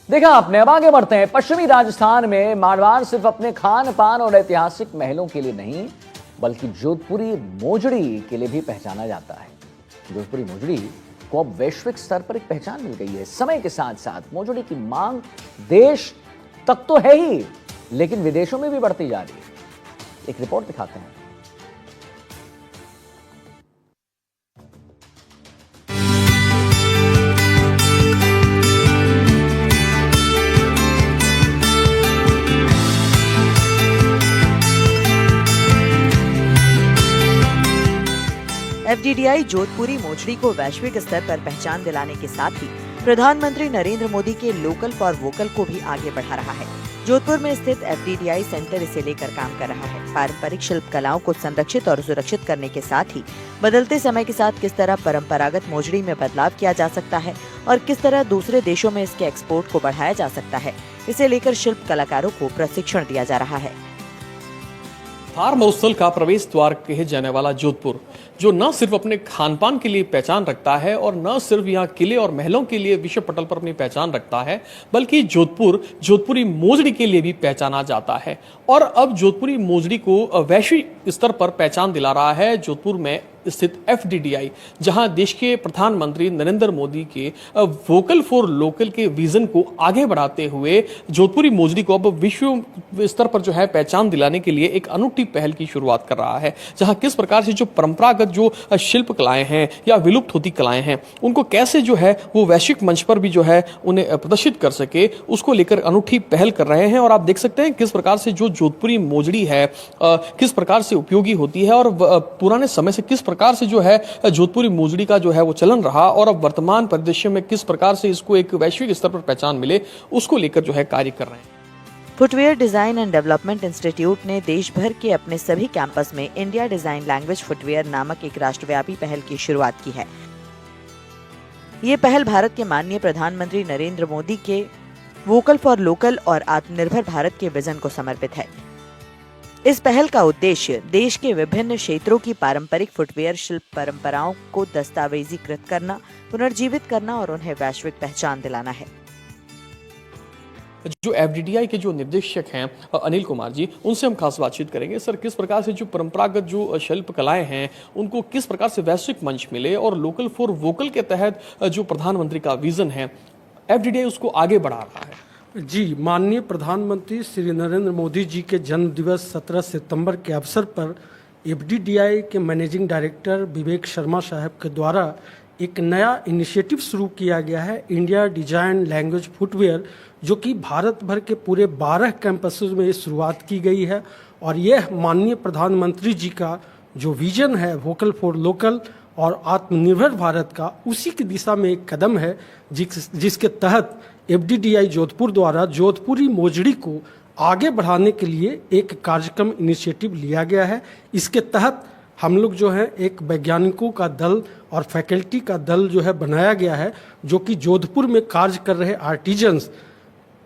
देखा आपने। अब आगे बढ़ते हैं। पश्चिमी राजस्थान में मारवाड़ सिर्फ अपने खान पान और ऐतिहासिक महलों के लिए नहीं, बल्कि जोधपुरी मोजड़ी के लिए भी पहचाना जाता है। जोधपुरी मोजड़ी को अब वैश्विक स्तर पर एक पहचान मिल गई है। समय के साथ साथ मोजड़ी की मांग देश तक तो है ही, लेकिन विदेशों में भी बढ़ती जा रही है। एक रिपोर्ट दिखाते हैं। एफडीडीआई जोधपुरी मोजड़ी को वैश्विक स्तर पर पहचान दिलाने के साथ ही प्रधानमंत्री नरेंद्र मोदी के लोकल फॉर वोकल को भी आगे बढ़ा रहा है। जोधपुर में स्थित एफडीडीआई सेंटर इसे लेकर काम कर रहा है। पारंपरिक शिल्प कलाओं को संरक्षित और सुरक्षित करने के साथ ही बदलते समय के साथ किस तरह परंपरागत मोजड़ी में बदलाव किया जा सकता है और किस तरह दूसरे देशों में इसके एक्सपोर्ट को बढ़ाया जा सकता है, इसे लेकर शिल्प कलाकारों को प्रशिक्षण दिया जा रहा है। थार महोत्सव का प्रवेश द्वार कहे जाने वाला जोधपुर, जो न सिर्फ अपने खान पान के लिए पहचान रखता है और न सिर्फ यहाँ किले और महलों के लिए विश्व पटल पर अपनी पहचान रखता है, बल्कि जोधपुर जोधपुरी मोजड़ी के लिए भी पहचाना जाता है। और अब जोधपुरी मोजड़ी को वैश्विक स्तर पर पहचान दिला रहा है जोधपुर में स्थित एफडीडीआई, जहां देश के प्रधानमंत्री नरेंद्र मोदी के वोकल फॉर लोकल के विजन को आगे बढ़ाते हुए जोधपुरी मोजड़ी को अब विश्व स्तर पर जो है पहचान दिलाने के लिए एक अनूठी पहल की शुरुआत कर रहा है। जहां किस प्रकार से जो परंपरागत जो शिल्प कलाएं हैं या विलुप्त होती कलाएं हैं, उनको कैसे जो है वो वैश्विक मंच पर भी जो है उन्हें प्रदर्शित कर सके, उसको लेकर अनूठी पहल कर रहे हैं। और आप देख सकते हैं किस प्रकार से जो जोधपुरी मोजड़ी है किस प्रकार से उपयोगी होती है और पुराने समय से किस प्रकार से जो है जोधपुरी मोजड़ी का जो है वो चलन रहा और अब वर्तमान परिदृश्य में किस प्रकार से इसको एक वैश्विक स्तर पर पहचान मिले, उसको लेकर जो है कार्य कर रहे हैं। Footwear design and development institute ने देश भर के अपने सभी कैंपस में इंडिया डिजाइन लैंग्वेज फुटवेयर नामक एक राष्ट्रव्यापी पहल की शुरुआत की है। ये पहल भारत के माननीय प्रधानमंत्री नरेंद्र मोदी के वोकल फॉर लोकल और आत्मनिर्भर भारत के विजन को समर्पित है। इस पहल का उद्देश्य देश के विभिन्न क्षेत्रों की पारंपरिक फुटवेयर शिल्प परंपराओं को दस्तावेजीकृत करना, पुनर्जीवित करना और उन्हें वैश्विक पहचान दिलाना है। जो एफडीडीआई के जो निर्देशक हैं अनिल कुमार जी, उनसे हम खास बातचीत करेंगे। सर, किस प्रकार से जो परंपरागत जो शिल्प कलाएं हैं उनको किस प्रकार से वैश्विक मंच मिले और लोकल फॉर वोकल के तहत जो प्रधानमंत्री का विजन है एफडीडीआई उसको आगे बढ़ा रहा है। जी, माननीय प्रधानमंत्री श्री नरेंद्र मोदी जी के जन्म दिवस 17 सितंबर के अवसर पर एफडीडीआई के मैनेजिंग डायरेक्टर विवेक शर्मा साहब के द्वारा एक नया इनिशिएटिव शुरू किया गया है, इंडिया डिजाइन लैंग्वेज फुटवेयर, जो कि भारत भर के पूरे 12 कैंपसों में शुरुआत की गई है। और यह माननीय प्रधानमंत्री जी का जो विजन है वोकल फॉर लोकल और आत्मनिर्भर भारत का, उसी की दिशा में एक कदम है जिसके तहत एफडीडीआई जोधपुर द्वारा जोधपुरी मोजड़ी को आगे बढ़ाने के लिए एक कार्यक्रम इनिशिएटिव लिया गया है। इसके तहत हम लोग जो है एक वैज्ञानिकों का दल और फैकल्टी का दल जो है बनाया गया है, जो कि जोधपुर में कार्य कर रहे आर्टिजन्स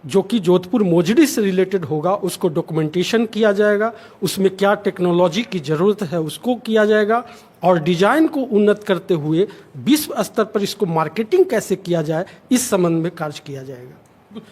जो कि जोधपुर मोजड़ी से रिलेटेड होगा उसको डॉक्यूमेंटेशन किया जाएगा, उसमें क्या टेक्नोलॉजी की ज़रूरत है उसको किया जाएगा और डिजाइन को उन्नत करते हुए विश्व स्तर पर इसको मार्केटिंग कैसे किया जाए इस संबंध में कार्य किया जाएगा।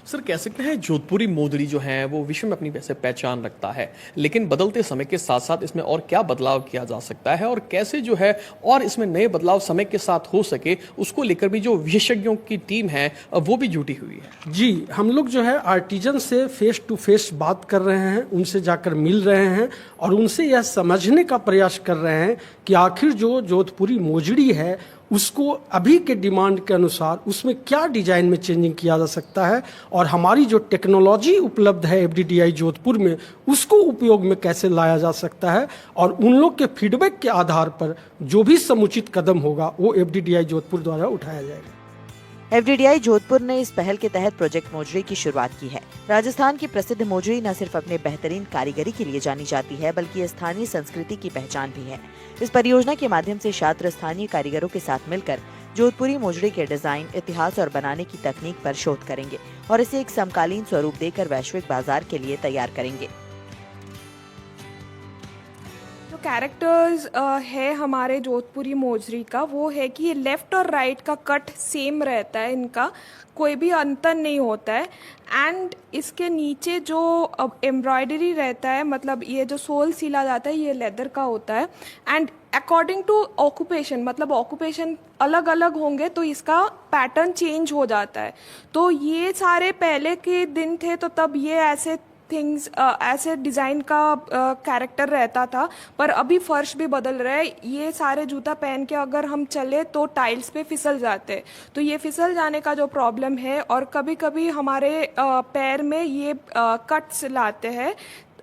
सर, कह सकते हैं जोधपुरी मोजड़ी जो है वो विश्व में अपनी वैसे पहचान रखता है, लेकिन बदलते समय के साथ साथ इसमें और क्या बदलाव किया जा सकता है और कैसे जो है और इसमें नए बदलाव समय के साथ हो सके, उसको लेकर भी जो विशेषज्ञों की टीम है वो भी जुटी हुई है। जी, हम लोग जो है आर्टिजन से फेस टू फेस बात कर रहे हैं, उनसे जाकर मिल रहे हैं और उनसे यह समझने का प्रयास कर रहे हैं कि आखिर जो जोधपुरी मोजड़ी है उसको अभी के डिमांड के अनुसार उसमें क्या डिजाइन में चेंजिंग किया जा सकता है और हमारी जो टेक्नोलॉजी उपलब्ध है एफडीडीआई जोधपुर में उसको उपयोग में कैसे लाया जा सकता है और उन लोग के फीडबैक के आधार पर जो भी समुचित कदम होगा वो एफडीडीआई जोधपुर द्वारा उठाया जाएगा। एफडीडीआई जोधपुर ने इस पहल के तहत प्रोजेक्ट मोजड़ी की शुरुआत की है। राजस्थान की प्रसिद्ध मोजड़ी न सिर्फ अपने बेहतरीन कारीगरी के लिए जानी जाती है, बल्कि स्थानीय संस्कृति की पहचान भी है। इस परियोजना के माध्यम से छात्र स्थानीय कारीगरों के साथ मिलकर जोधपुरी मोजड़ी के डिजाइन, इतिहास और बनाने की तकनीक पर शोध करेंगे और इसे एक समकालीन स्वरूप देकर वैश्विक बाजार के लिए तैयार करेंगे। कैरेक्टर्स है हमारे जोधपुरी मोजरी का, वो है कि ये लेफ़्ट और राइट का कट सेम रहता है, इनका कोई भी अंतर नहीं होता है। एंड इसके नीचे जो एम्ब्रॉयडरी रहता है, मतलब ये जो सोल सिला जाता है, ये लेदर का होता है। एंड अकॉर्डिंग टू ऑक्यूपेशन, मतलब ऑक्यूपेशन अलग अलग होंगे तो इसका पैटर्न चेंज हो जाता है। तो ये सारे पहले के दिन थे तो तब ये ऐसे थिंग्स ऐसे डिज़ाइन का कैरेक्टर रहता था, पर अभी फर्श भी बदल रहा है। ये सारे जूता पहन के अगर हम चले तो टाइल्स पे फिसल जाते हैं, तो ये फिसल जाने का जो प्रॉब्लम है, और कभी कभी हमारे पैर में ये कट्स लाते हैं,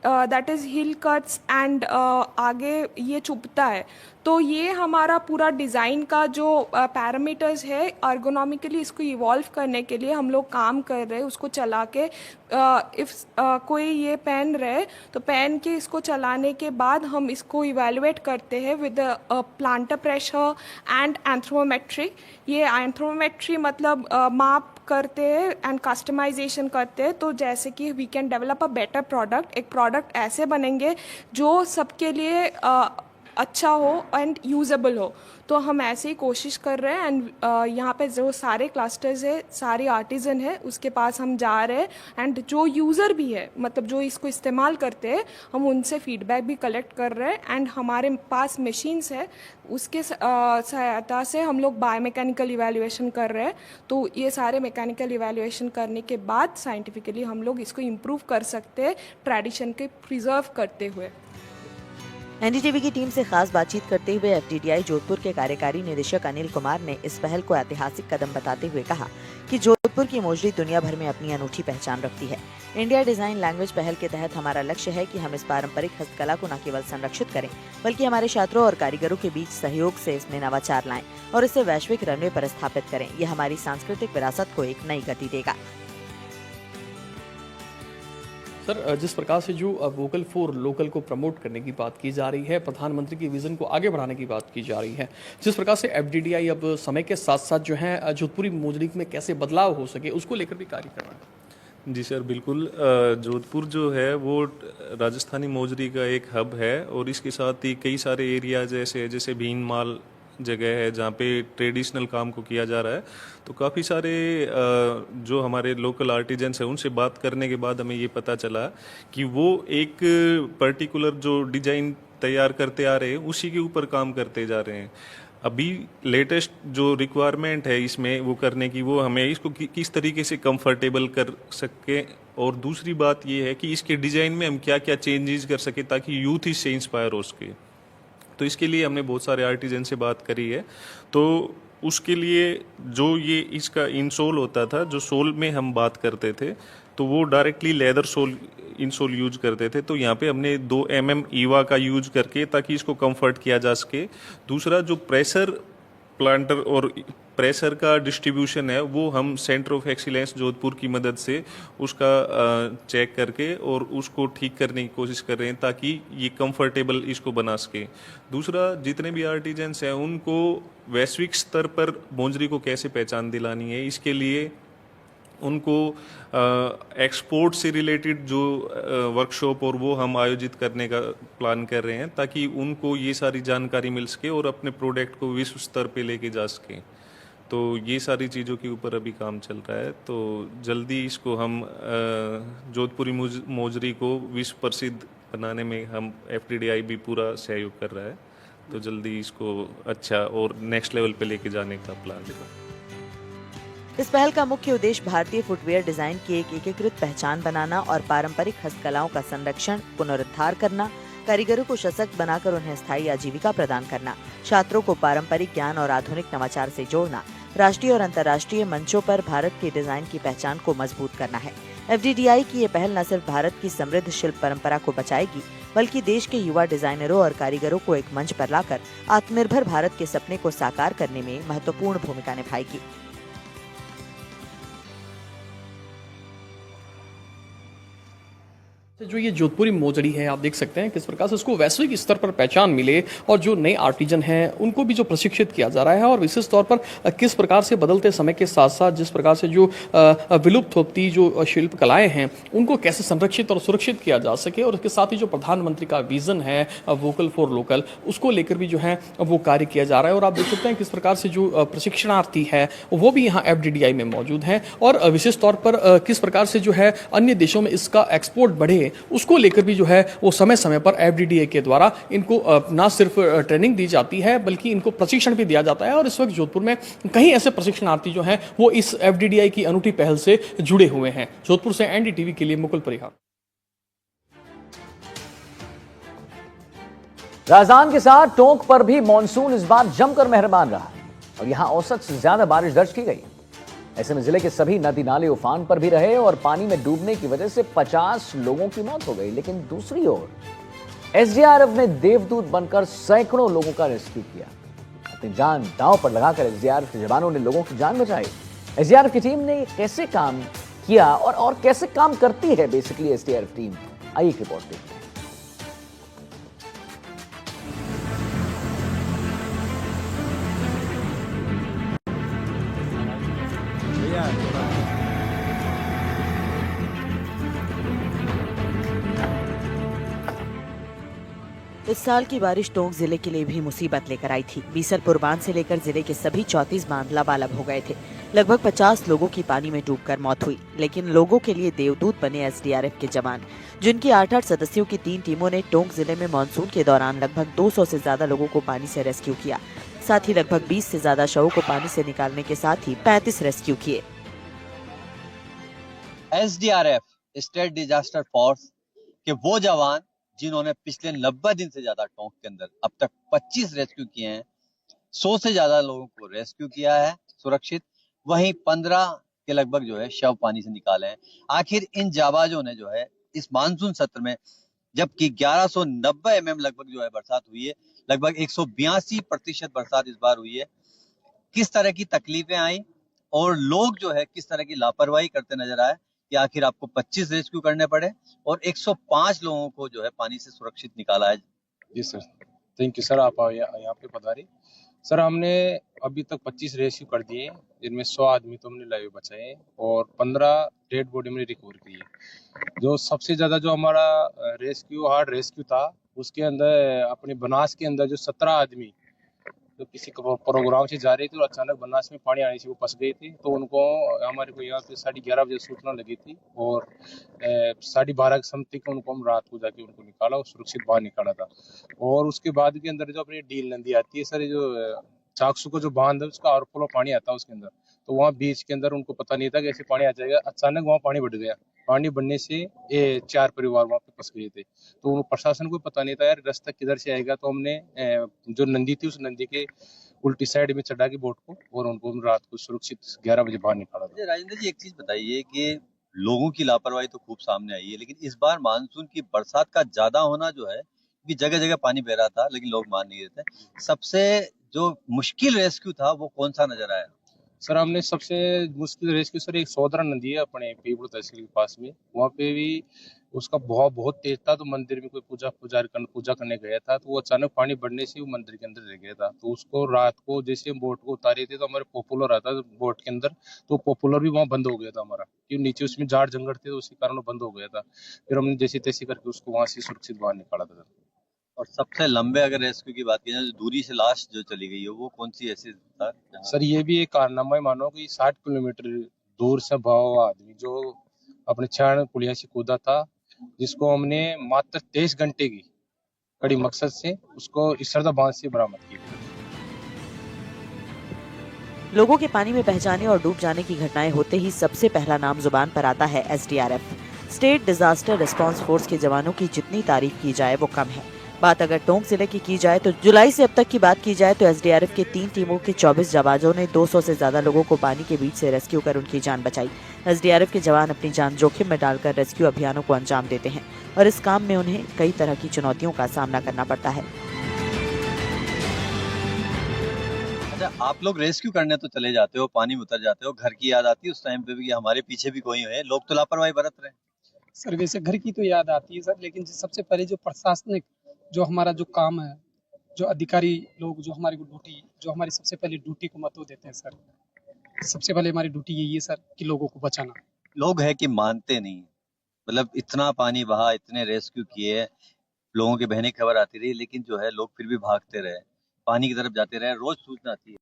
that is heel cuts, and आगे ये चुभता है। तो ये हमारा पूरा डिज़ाइन का जो पैरामीटर्स है, अर्गोनॉमिकली इसको इवॉल्व करने के लिए हम लोग काम कर रहे हैं। उसको चला के इफ़ कोई ये पहन रहे तो पहन के इसको चलाने के बाद हम इसको इवेलुएट करते हैं विद प्लांटर प्रेशर एंड एंथ्रोमेट्रिक। ये एंथ्रोमेट्री मतलब माप करते हैं एंड कस्टमाइजेशन करते हैं, तो जैसे कि we can develop a better product. एक प्रोडक्ट ऐसे बनेंगे जो सबके लिए अच्छा हो एंड यूजेबल हो। तो हम ऐसे ही कोशिश कर रहे हैं। एंड यहाँ पे जो सारे क्लस्टर्स है, सारे आर्टिजन है, उसके पास हम जा रहे हैं। एंड जो यूज़र भी है, मतलब जो इसको इस्तेमाल करते हैं, हम उनसे फीडबैक भी कलेक्ट कर रहे हैं। एंड हमारे पास मशीन्स है, उसके सहायता से हम लोग बायोमैकेनिकल इवैल्यूएशन कर रहे हैं। तो ये सारे मैकेनिकल इवैल्यूएशन करने के बाद साइंटिफिकली हम लोग इसको इम्प्रूव कर सकते हैं, ट्रेडिशन के प्रिजर्व करते हुए। एनडीटीवी की टीम से खास बातचीत करते हुए एफडीडीआई जोधपुर के कार्यकारी निदेशक अनिल कुमार ने इस पहल को ऐतिहासिक कदम बताते हुए कहा कि जोधपुर की मोजरी दुनिया भर में अपनी अनूठी पहचान रखती है। इंडिया डिजाइन लैंग्वेज पहल के तहत हमारा लक्ष्य है कि हम इस पारंपरिक हस्तकला को न केवल संरक्षित करें, बल्कि हमारे छात्रों और कारीगरों के बीच सहयोग से इसमें नवाचार लाएं और इसे वैश्विक रनवे पर स्थापित करें। यह हमारी सांस्कृतिक विरासत को एक नई गति देगा। सर, जिस प्रकार से जो वोकल फॉर लोकल को प्रमोट करने की बात की जा रही है, प्रधानमंत्री की विजन को आगे बढ़ाने की बात की जा रही है, जिस प्रकार से एफडीडीआई अब समय के साथ साथ जो है जोधपुरी मोजरी में कैसे बदलाव हो सके, उसको लेकर भी कार्य कर रहा है। जी सर, बिल्कुल। जोधपुर जो है वो राजस्थानी मोजरी का एक हब है, और इसके साथ ही कई सारे एरियाज जैसे भीनमाल जगह है जहाँ पे ट्रेडिशनल काम को किया जा रहा है। तो काफ़ी सारे जो हमारे लोकल आर्टिजन्स हैं उनसे बात करने के बाद हमें ये पता चला कि वो एक पर्टिकुलर जो डिजाइन तैयार करते आ रहे हैं उसी के ऊपर काम करते जा रहे हैं। अभी लेटेस्ट जो रिक्वायरमेंट है इसमें वो करने की, वो हमें इसको किस तरीके से कंफर्टेबल कर सके, और दूसरी बात ये है कि इसके डिज़ाइन में हम क्या क्या चेंजेस कर सके ताकि यूथ इससे इंस्पायर हो सके। तो इसके लिए हमने बहुत सारे आर्टिजन से बात करी है। तो उसके लिए जो ये इसका इंसोल होता था, जो सोल में हम बात करते थे, तो वो directly leather sole insole use करते थे। तो यहाँ पे हमने 2 mm ईवा का यूज करके ताकि इसको कंफर्ट किया जा सके। दूसरा जो प्रेशर प्लांटर और प्रेशर का डिस्ट्रीब्यूशन है वो हम सेंटर ऑफ एक्सीलेंस जोधपुर की मदद से उसका चेक करके और उसको ठीक करने की कोशिश कर रहे हैं ताकि ये कंफर्टेबल इसको बना सके। दूसरा, जितने भी आर्टिजन्स हैं उनको वैश्विक स्तर पर मोजरी को कैसे पहचान दिलानी है, इसके लिए उनको एक्सपोर्ट से रिलेटेड जो वर्कशॉप और वो हम आयोजित करने का प्लान कर रहे हैं ताकि उनको ये सारी जानकारी मिल सके और अपने प्रोडक्ट को विश्व स्तर पे लेके जा सकें। तो ये सारी चीज़ों के ऊपर अभी काम चल रहा है। तो जल्दी इसको हम जोधपुरी मोजरी को विश्व प्रसिद्ध बनाने में हम एफडीडीआई भी पूरा सहयोग कर रहा है। तो जल्दी इसको अच्छा और नेक्स्ट लेवल पे लेके जाने का प्लान है। इस पहल का मुख्य उद्देश्य भारतीय फुटवेयर डिजाइन की एक एकीकृत पहचान बनाना और पारंपरिक हस्तकलाओं का संरक्षण, पुनरुद्धार करना, कारीगरों को सशक्त बनाकर उन्हें स्थायी आजीविका प्रदान करना, छात्रों को पारंपरिक ज्ञान और आधुनिक नवाचार से जोड़ना, राष्ट्रीय और अंतर्राष्ट्रीय मंचों पर भारत के डिजाइन की पहचान को मजबूत करना है। एफडीडीआई की ये पहल न सिर्फ भारत की समृद्ध शिल्प परंपरा को बचाएगी, बल्कि देश के युवा डिजाइनरों और कारीगरों को एक मंच पर लाकर आत्मनिर्भर भारत के सपने को साकार करने में महत्वपूर्ण भूमिका निभाएगी। जो ये जोधपुरी मोजड़ी है, आप देख सकते हैं किस प्रकार से इसको वैश्विक स्तर पर पहचान मिले और जो नए आर्टिजन हैं उनको भी जो प्रशिक्षित किया जा रहा है और विशेष तौर पर किस प्रकार से बदलते समय के साथ साथ जिस प्रकार से जो विलुप्त होती जो शिल्प कलाएं हैं उनको कैसे संरक्षित और सुरक्षित किया जा सके और उसके साथ ही जो प्रधानमंत्री का विजन है वोकल फॉर लोकल, उसको लेकर भी जो है वो कार्य किया जा रहा है। और आप देख सकते हैं किस प्रकार से जो प्रशिक्षणार्थी है वो भी यहाँ FDDI में मौजूद हैं और विशेष तौर पर किस प्रकार से जो है अन्य देशों में इसका एक्सपोर्ट बढ़े उसको लेकर भी जो है वो समय समय पर FDDI के द्वारा इनको ना सिर्फ ट्रेनिंग दी जाती है बल्कि इनको प्रशिक्षण भी दिया जाता है। और इस वक्त जोधपुर में कई ऐसे प्रशिक्षणार्थी जो हैं वो इस FDDI की अनूठी पहल से जुड़े हुए हैं। जोधपुर से NDTV के लिए मुकुल परिहार। राजधानी के साथ टोंक पर भी मानसून इस बार जमकर मेहरबान रहा और यहां औसत से ज्यादा बारिश दर्ज की गई। ऐसे में जिले के सभी नदी नाले उफान पर भी रहे और पानी में डूबने की वजह से 50 लोगों की मौत हो गई। लेकिन दूसरी ओर SDRF ने देवदूत बनकर सैकड़ों लोगों का रेस्क्यू किया। अपनी जान दांव पर लगाकर SDRF के जवानों ने लोगों की जान बचाई। SDRF की टीम ने कैसे काम किया और कैसे काम करती है बेसिकली SDRF टीम, आइए एक रिपोर्ट देखते हैं। इस साल की बारिश टोंक जिले के लिए भी मुसीबत लेकर आई थी। बीसलपुर बांध से लेकर जिले के सभी 34 बांध लबालब हो गए थे। लगभग 50 लोगों की पानी में डूबकर मौत हुई। लेकिन लोगों के लिए देवदूत बने SDRF के जवान, जिनकी 8-8 सदस्यों की 3 टीमों ने टोंक जिले में मानसून के दौरान लगभग 200 से ज्यादा लोगों को पानी से रेस्क्यू किया। साथ ही लगभग 20 से ज्यादा शवों को पानी से निकालने के साथ ही 35 रेस्क्यू किए। SDRF स्टेट डिजास्टर फोर्स के वो जवान जिन्होंने पिछले 90 दिन से ज्यादा टोंक के अंदर अब तक 25 रेस्क्यू किए हैं, 100 से ज्यादा लोगों को रेस्क्यू किया है सुरक्षित, वहीं 15 के लगभग जो है शव पानी से निकाले हैं। आखिर इन जाबाजों ने जो है इस मानसून सत्र में, जबकि 1190 mm लगभग जो है बरसात हुई है, लगभग 182% बरसात इस बार हुई है, किस तरह की तकलीफें आई और लोग जो है किस तरह की लापरवाही करते नजर आए कि आखिर आपको 25 रेस्क्यू करने पड़े और 105 लोगों को जो है पानी से सुरक्षित निकाला है। जी सर, थैंक यू सर, आप यहाँ पे पधारे। सर हमने अभी तक 25 रेस्क्यू कर दिए, जिनमें 100 आदमी तो हमने लाइव बचाए और 15 डेड बॉडी में रिकवर की है। जो सबसे ज्यादा जो हमारा रेस्क्यू हार्ड रेस्क्यू था, उसके अंदर अपने बनास के अंदर जो 17 आदमी जो किसी प्रोग्राम से जा रहे थे और अचानक बनास में पानी आने से वो फंस गए थे, तो उनको हमारे को यहाँ पे 11:30 बजे सूचना लगी थी और 12:30 के समथिंग उनको हम रात को जाके उनको निकाला और सुरक्षित बाहर निकाला था। और उसके बाद के अंदर जो अपनी डील नदी आती है सर, जो चाकसू को जो बांध है उसका ओवरफ्लो पानी आता है उसके अंदर, तो वहाँ बीच के अंदर उनको पता नहीं था कि ऐसे पानी आ जाएगा। अचानक वहाँ पानी बढ़ गया। पानी बढ़ने से ये 4 परिवार वहाँ पे फंस गए थे, तो वो प्रशासन को पता नहीं था यार रास्ता किधर से आएगा। तो हमने जो नदी थी उस नदी के उल्टी साइड में चढ़ा के बोट को और उनको रात को सुरक्षित 11 बजे बाहर निकाला था। राजेंद्र जी, एक चीज बताइए कि लोगों की लापरवाही तो खूब सामने आई है, लेकिन इस बार मानसून की बरसात का ज्यादा होना जो है कि जगह जगह पानी बह रहा था लेकिन लोग मान नहीं रहे थे। सबसे जो मुश्किल रेस्क्यू था वो कौन सा नजर आया? सर हमने सबसे मुश्किल रेस्क्यू सर एक सोदरा नदी है अपने पीपड़ तहसील के पास में, वहाँ पे भी उसका बहाव बहुत तेज था, तो मंदिर में कोई पूजा करने गया था, तो वो अचानक पानी बढ़ने से वो मंदिर के अंदर रह गया था। तो उसको रात को जैसे हम बोट को उतारे थे तो हमारे पॉपुलर आता बोट के अंदर, तो पॉपुलर भी वहाँ बंद हो गया था हमारा, क्योंकि नीचे उसमें झाड़ जंगल थे तो उसी कारण वो बंद हो गया था। फिर हमने जैसे तैसे करके उसको वहाँ से सुरक्षित बाहर निकाला था। और सबसे लंबे अगर रेस्क्यू की बात की जाए, दूरी से लाश जो चली गई है वो कौन सी ऐसी था? सर ये भी एक कारनामा है, मानो कि 60 किलोमीटर दूर से भागा हुआ आदमी जो अपने 6 पुलिया से कूदा था, जिसको हमने मात्र 23 घंटे की कड़ी मकसद से उसको इसरदा बांध से बरामद किया। लोगों के पानी में बह जाने और डूब जाने की घटनाएं होते ही सबसे पहला नाम जुबान पर आता है SDRF। State disaster response force के जवानों की जितनी तारीफ की जाए वो कम है। बात अगर टोंक जिले की जाए तो जुलाई से अब तक की बात की जाए तो SDRF के 3 टीमों के 24 जाबाजों ने 200 से ज्यादा लोगों को पानी के बीच से रेस्क्यू कर उनकी जान बचाई। SDRF के जवान अपनी जान जोखिम में डालकर रेस्क्यू अभियानों को अंजाम देते हैं और इस काम में उन्हें कई तरह की चुनौतियों का सामना करना पड़ता है। अच्छा, आप लोग रेस्क्यू करने तो चले जाते हो, पानी में उतर जाते हो, घर की याद आती है उस टाइम पे भी कि हमारे पीछे भी कोई है, लोग तो लापरवाही बरत रहे हैं। सर वैसे घर की तो याद आती है सर, लेकिन सबसे पहले जो प्रशासनिक जो हमारा जो काम है, जो अधिकारी लोग जो हमारी ड्यूटी, जो हमारी सबसे पहले ड्यूटी को महत्व देते हैं सर। सबसे पहले हमारी ड्यूटी यही है सर कि लोगों को बचाना। लोग है कि मानते नहीं, मतलब इतना पानी बहा, इतने रेस्क्यू किए, लोगों के बहने खबर आती रही, लेकिन जो है लोग फिर भी भागते रहे, पानी की तरफ जाते रहे। रोज सूचना आती है।